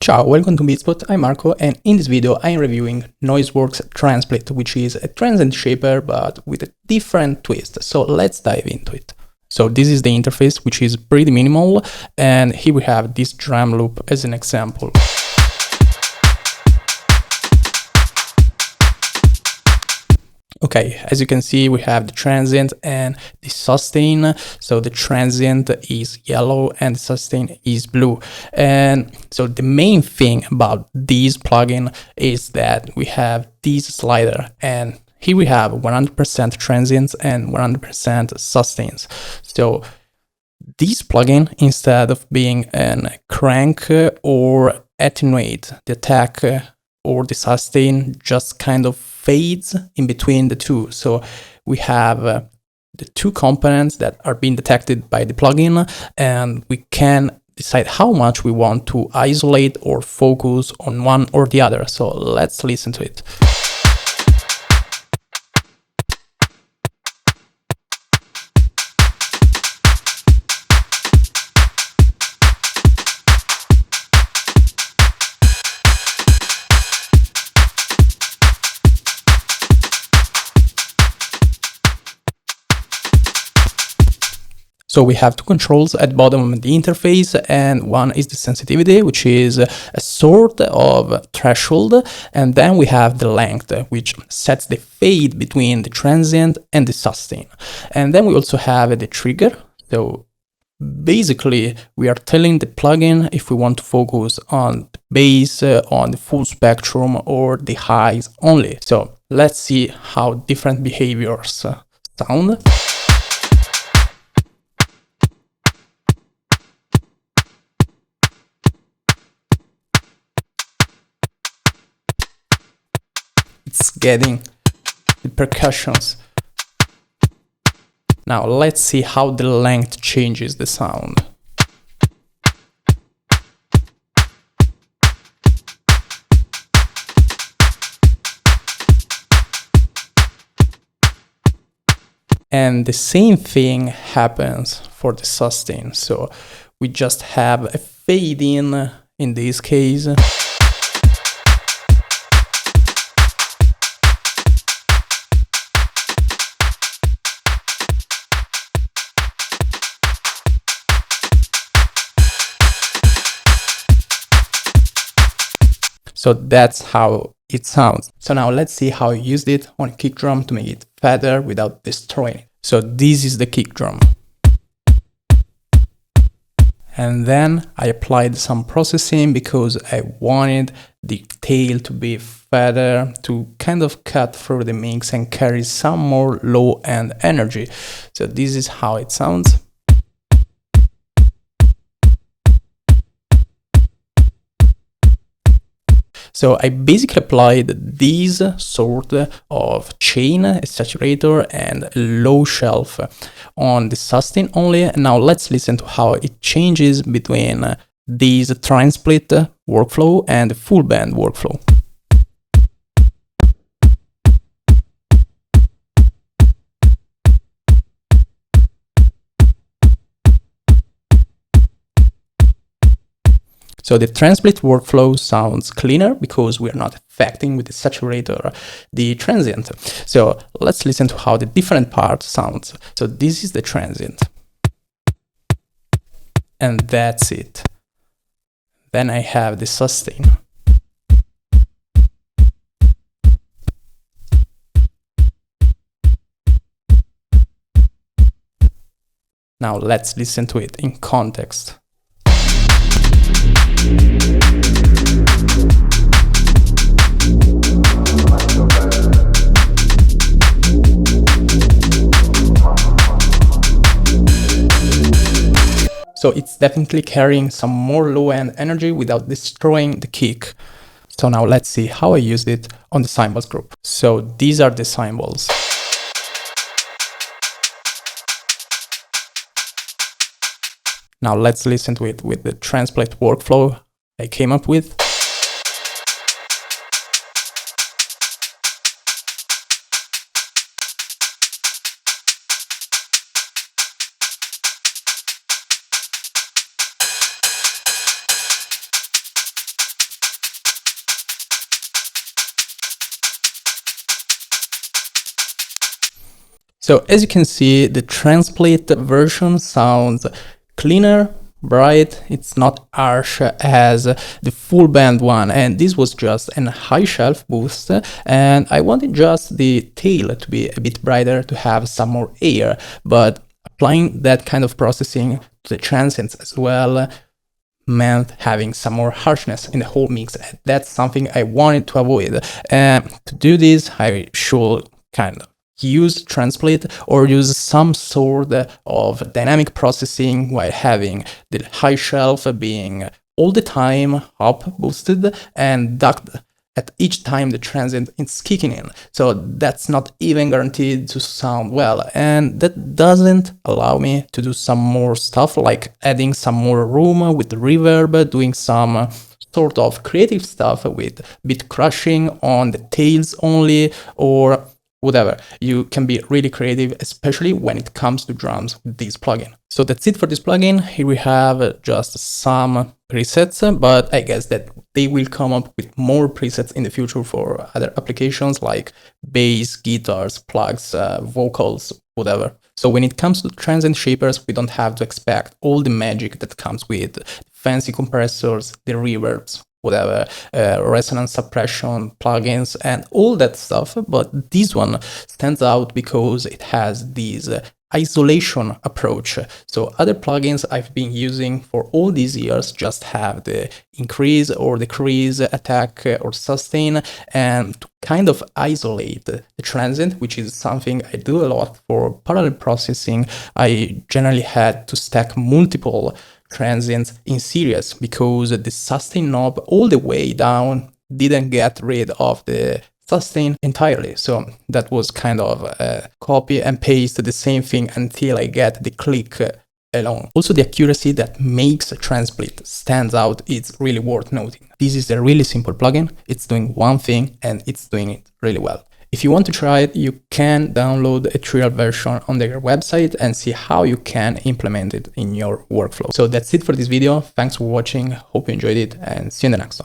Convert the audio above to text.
Ciao, welcome to Beatspot. I'm Marco, and in this video I'm reviewing Noiseworks Transplit, which is a transient shaper but with a different twist. So let's dive into it. So this is the interface, which is pretty minimal, and here we have this drum loop as an example. Okay, as you can see, we have the transient and the sustain. So the transient is yellow and the sustain is blue. And so the main thing about this plugin is that we have this slider, and here we have 100% transients and 100% sustains. So this plugin, instead of being a crank or attenuate the attack or the sustain, just kind of fades in between the two. So we have the two components that are being detected by the plugin, and we can decide how much we want to isolate or focus on one or the other. So let's listen to it. So we have two controls at the bottom of the interface, and one is the sensitivity, which is a sort of threshold, and then we have the length, which sets the fade between the transient and the sustain. And then we also have the trigger. So basically we are telling the plugin if we want to focus on the bass, on the full spectrum, or the highs only. So let's see how different behaviors sound. It's getting the percussions. Now let's see how the length changes the sound. And the same thing happens for the sustain. So we just have a fade in this case. So that's how it sounds. So now let's see how I used it on a kick drum to make it fatter without destroying it. So this is the kick drum. And then I applied some processing because I wanted the tail to be fatter, to kind of cut through the mix and carry some more low-end energy. So this is how it sounds. So I basically applied this sort of chain, a saturator, and a low shelf on the sustain only. And now let's listen to how it changes between this transplit workflow and the full band workflow. So the transplit workflow sounds cleaner because we're not affecting with the saturator the transient. So let's listen to how the different part sounds. So this is the transient. And that's it. Then I have the sustain. Now let's listen to it in context. So it's definitely carrying some more low-end energy without destroying the kick. So now let's see how I used it on the cymbals group. So these are the cymbals. Now let's listen to it with the transplit workflow I came up with. So as you can see, the Transplit version sounds cleaner, bright, it's not harsh as the full band one, and this was just an high shelf boost, and I wanted just the tail to be a bit brighter to have some more air, but applying that kind of processing to the transients as well meant having some more harshness in the whole mix. That's something I wanted to avoid, and to do this I should kind of use Transplit or use some sort of dynamic processing while having the high shelf being all the time up boosted and ducked at each time the transient is kicking in. So that's not even guaranteed to sound well, and that doesn't allow me to do some more stuff like adding some more room with the reverb, doing some sort of creative stuff with bit crushing on the tails only, or whatever. You can be really creative, especially when it comes to drums with this plugin. So that's it for this plugin. Here we have just some presets, but I guess that they will come up with more presets in the future for other applications like bass, guitars, plugs, vocals, whatever. So when it comes to transient shapers, we don't have to expect all the magic that comes with fancy compressors, the reverbs, whatever, resonance suppression plugins and all that stuff, but this one stands out because it has this isolation approach. So other plugins I've been using for all these years just have the increase or decrease, attack or sustain, and to kind of isolate the transient, which is something I do a lot for parallel processing. I generally had to stack multiple transients in series because the sustain knob all the way down didn't get rid of the sustain entirely. So that was kind of copy and paste the same thing until I get the click alone. Also, the accuracy that makes a Transplit stands out is really worth noting. This is a really simple plugin. It's doing one thing and it's doing it really well. If you want to try it, you can download a trial version on their website and see how you can implement it in your workflow. So that's it for this video. Thanks for watching. Hope you enjoyed it and see you in the next one.